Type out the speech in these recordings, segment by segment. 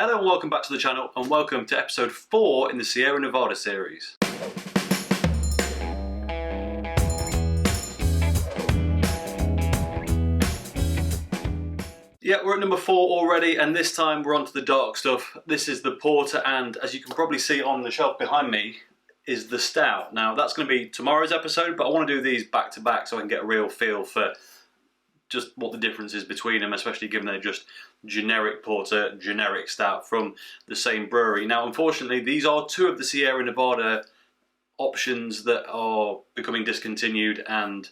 Hello and welcome back to the channel, and welcome to episode 4 in the Sierra Nevada series. Yeah, we're at number 4 already, and this time we're on to the dark stuff. This is the porter, and as you can probably see on the shelf behind me is the stout. Now that's going to be tomorrow's episode, but I want to do these back to back so I can get a real feel for just what the difference is between them, especially given they're just generic porter, generic stout from the same brewery. Now unfortunately these are two of the Sierra Nevada options that are becoming discontinued, and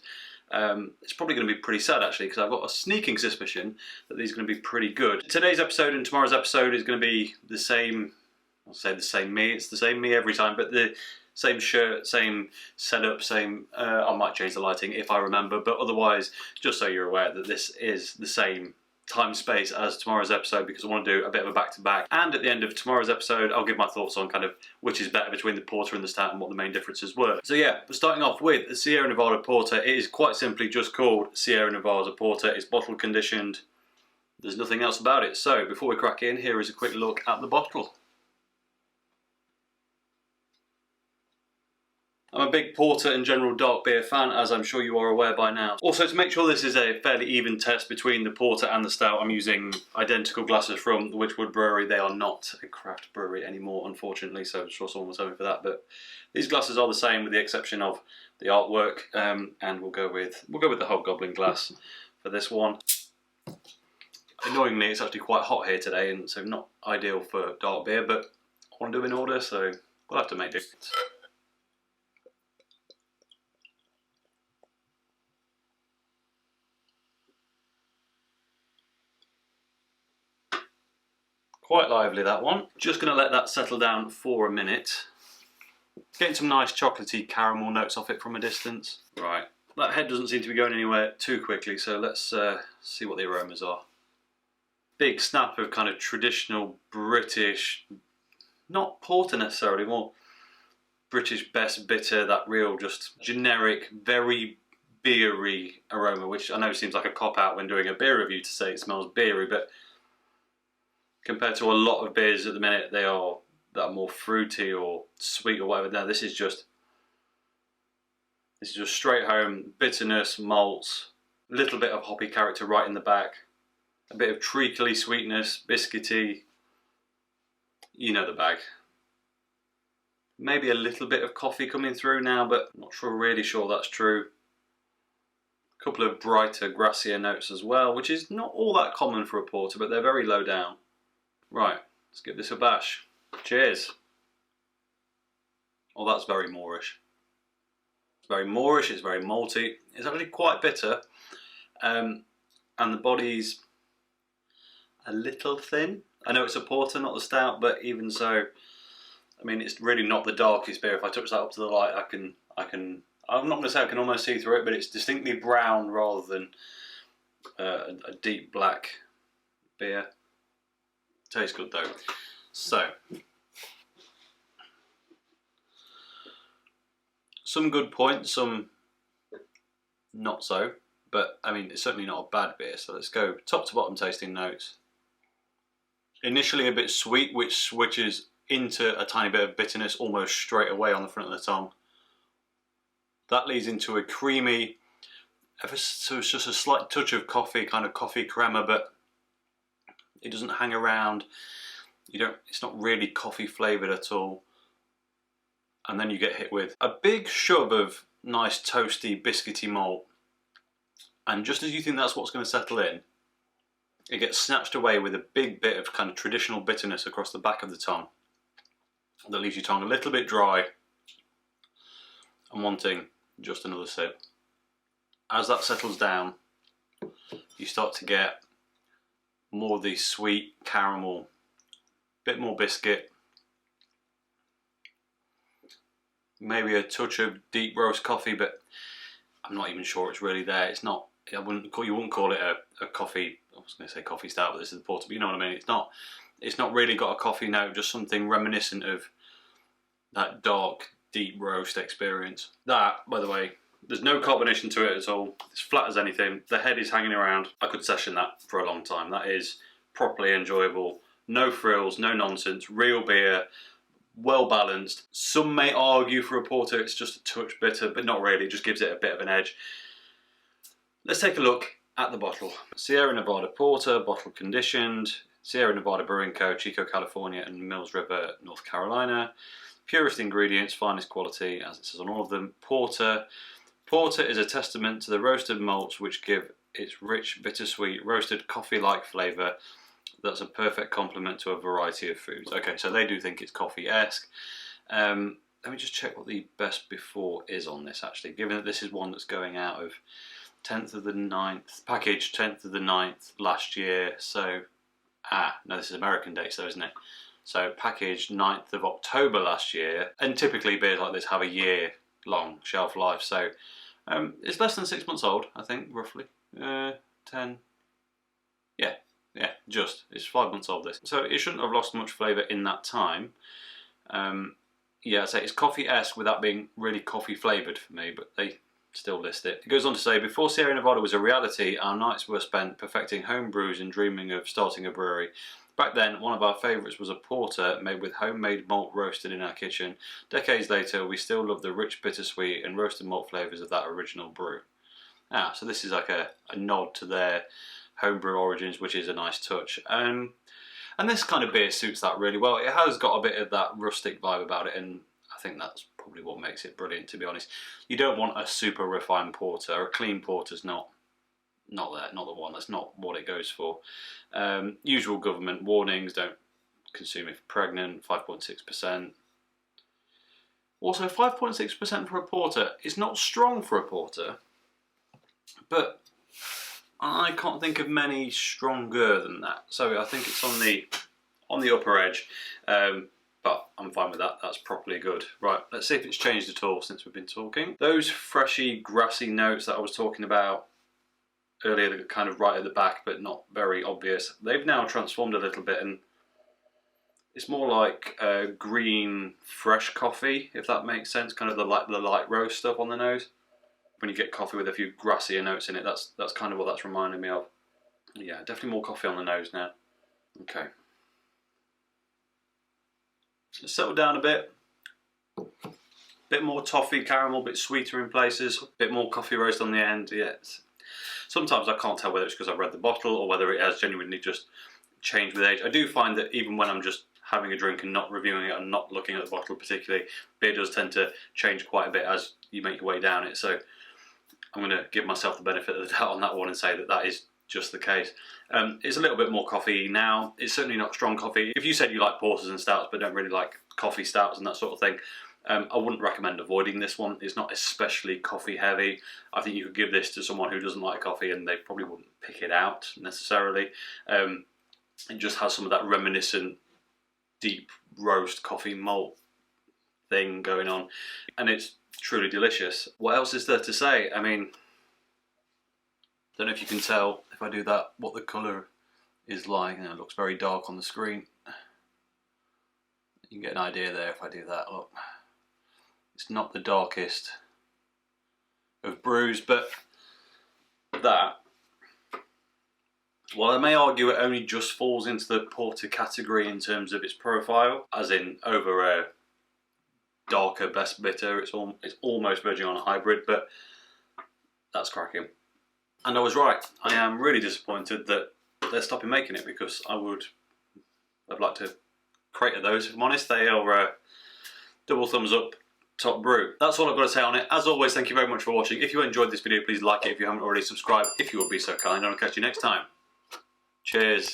it's probably going to be pretty sad actually, because I've got a sneaking suspicion that these are going to be pretty good. Today's episode and tomorrow's episode is going to be the same. I'll say the same me, it's the same me every time, but the same shirt, same setup, same, I might change the lighting if I remember, but otherwise, just so you're aware that this is the same time space as tomorrow's episode, because I want to do a bit of a back-to-back. And at the end of tomorrow's episode, I'll give my thoughts on kind of which is better between the porter and the stout and what the main differences were. So yeah, we're starting off with the Sierra Nevada Porter. It is quite simply just called Sierra Nevada Porter. It's bottle conditioned. There's nothing else about it. So before we crack in, here is a quick look at the bottle. I'm a big porter and general dark beer fan, as I'm sure you are aware by now. Also, to make sure this is a fairly even test between the porter and the stout, I'm using identical glasses from the Witchwood Brewery. They are not a craft brewery anymore, unfortunately, so I'm sure someone was hoping for that. But these glasses are the same, with the exception of the artwork, and we'll go with the Hobgoblin glass for this one. Annoyingly, it's actually quite hot here today, and so not ideal for dark beer, but I want to do in order, so we'll have to make do. Quite lively, that one. Just going to let that settle down for a minute. Getting some nice chocolatey caramel notes off it from a distance. Right, that head doesn't seem to be going anywhere too quickly, so let's see what the aromas are. Big snap of kind of traditional British, not porter necessarily, more British best bitter, that real just generic, very beery aroma, which I know seems like a cop-out when doing a beer review to say it smells beery, but compared to a lot of beers at the minute that are more fruity or sweet or whatever. Now this is just straight home bitterness, malts, a little bit of hoppy character right in the back, a bit of treacly sweetness, biscuity. You know the bag. Maybe a little bit of coffee coming through now, but I'm not really sure that's true. A couple of brighter, grassier notes as well, which is not all that common for a porter, but they're very low down. Right, let's give this a bash. Cheers. Oh, that's very Moorish. It's very Moorish, it's very malty. It's actually quite bitter. And the body's a little thin. I know it's a porter, not the stout, but even so, I mean, it's really not the darkest beer. If I touch that up to the light, I'm not going to say I can almost see through it, but it's distinctly brown rather than a deep black beer. Tastes good though. So, some good points, some not so, but I mean it's certainly not a bad beer. So let's go top to bottom tasting notes. Initially a bit sweet, which switches into a tiny bit of bitterness almost straight away on the front of the tongue. That leads into a creamy, so it's just a slight touch of coffee, kind of coffee crema, but it doesn't hang around. It's not really coffee flavoured at all. And then you get hit with a big shove of nice toasty, biscuity malt. And just as you think that's what's going to settle in, it gets snatched away with a big bit of kind of traditional bitterness across the back of the tongue that leaves your tongue a little bit dry and wanting just another sip. As that settles down, you start to get more of the sweet caramel, bit more biscuit, maybe a touch of deep roast coffee, but I'm not even sure it's really there. It's not. You wouldn't call it a coffee. I was going to say coffee stout, but this is the porter. But you know what I mean. It's not really got a coffee note. Just something reminiscent of that dark, deep roast experience. That, by the way, there's no carbonation to it at all. It's flat as anything. The head is hanging around. I could session that for a long time. That is properly enjoyable, no frills, no nonsense, real beer, well balanced. Some may argue for a porter it's just a touch bitter, but not really, it just gives it a bit of an edge. Let's take a look at the bottle. Sierra Nevada Porter, bottle conditioned. Sierra Nevada Brewing Co., Chico, California and Mills River, North Carolina. Purest ingredients, finest quality, as it says on all of them. Porter. Porter is a testament to the roasted malts which give its rich, bittersweet, roasted coffee-like flavour that's a perfect complement to a variety of foods. Okay, so they do think it's coffee-esque. Let me just check what the best before is on this actually, given that this is one that's going out of 10th of the 9th, package 10th of the 9th last year, so, no, this is American dates though, isn't it? So packaged 9th of October last year, and typically beers like this have a year-long shelf life, so it's less than 6 months old, I think, roughly. 10, yeah, just, it's 5 months old this. So it shouldn't have lost much flavour in that time. Yeah, I'd say it's coffee-esque without being really coffee flavoured for me, but they still list it. It goes on to say, before Sierra Nevada was a reality, our nights were spent perfecting home brews and dreaming of starting a brewery. Back then, one of our favourites was a porter made with homemade malt roasted in our kitchen. Decades later, we still love the rich, bittersweet and roasted malt flavours of that original brew. So this is like a nod to their homebrew origins, which is a nice touch. And this kind of beer suits that really well. It has got a bit of that rustic vibe about it, and I think that's probably what makes it brilliant, to be honest. You don't want a super refined porter. A clean porter's not the one. That's not what it goes for. Usual government warnings: don't consume if pregnant. 5.6%. Also, 5.6% for a porter is not strong for a porter, but I can't think of many stronger than that. So I think it's on the upper edge. But I'm fine with that, that's properly good. Right, let's see if it's changed at all since we've been talking. Those freshy, grassy notes that I was talking about earlier, that are kind of right at the back but not very obvious, they've now transformed a little bit, and it's more like green, fresh coffee, if that makes sense, kind of the light roast stuff on the nose. When you get coffee with a few grassier notes in it, that's kind of what that's reminding me of. Yeah, definitely more coffee on the nose now. Okay. Settle down a bit more toffee, caramel, a bit sweeter in places, a bit more coffee roast on the end. Yeah, sometimes I can't tell whether it's because I've read the bottle or whether it has genuinely just changed with age. I do find that even when I'm just having a drink and not reviewing it and not looking at the bottle particularly, beer does tend to change quite a bit as you make your way down it. So I'm going to give myself the benefit of the doubt on that one and say that that is just the case. It's a little bit more coffee now. It's certainly not strong coffee. If you said you like porters and stouts but don't really like coffee stouts and that sort of thing, I wouldn't recommend avoiding this one. It's not especially coffee heavy. I think you could give this to someone who doesn't like coffee and they probably wouldn't pick it out necessarily. It just has some of that reminiscent deep roast coffee malt thing going on, and it's truly delicious. What else is there to say? I mean, don't know if you can tell if I do that what the colour is like. It looks very dark on the screen. You can get an idea there if I do that. Look, it's not the darkest of brews, but that, well, I may argue it only just falls into the porter category in terms of its profile, as in over a darker, best bitter. It's almost verging on a hybrid, but that's cracking. And I was right. I am really disappointed that they're stopping making it, because I'd like to crate of those, if I'm honest. They are double thumbs up, top brew. That's all I've got to say on it. As always, thank you very much for watching. If you enjoyed this video, please like it. If you haven't already, subscribe if you would be so kind, and I'll catch you next time. Cheers.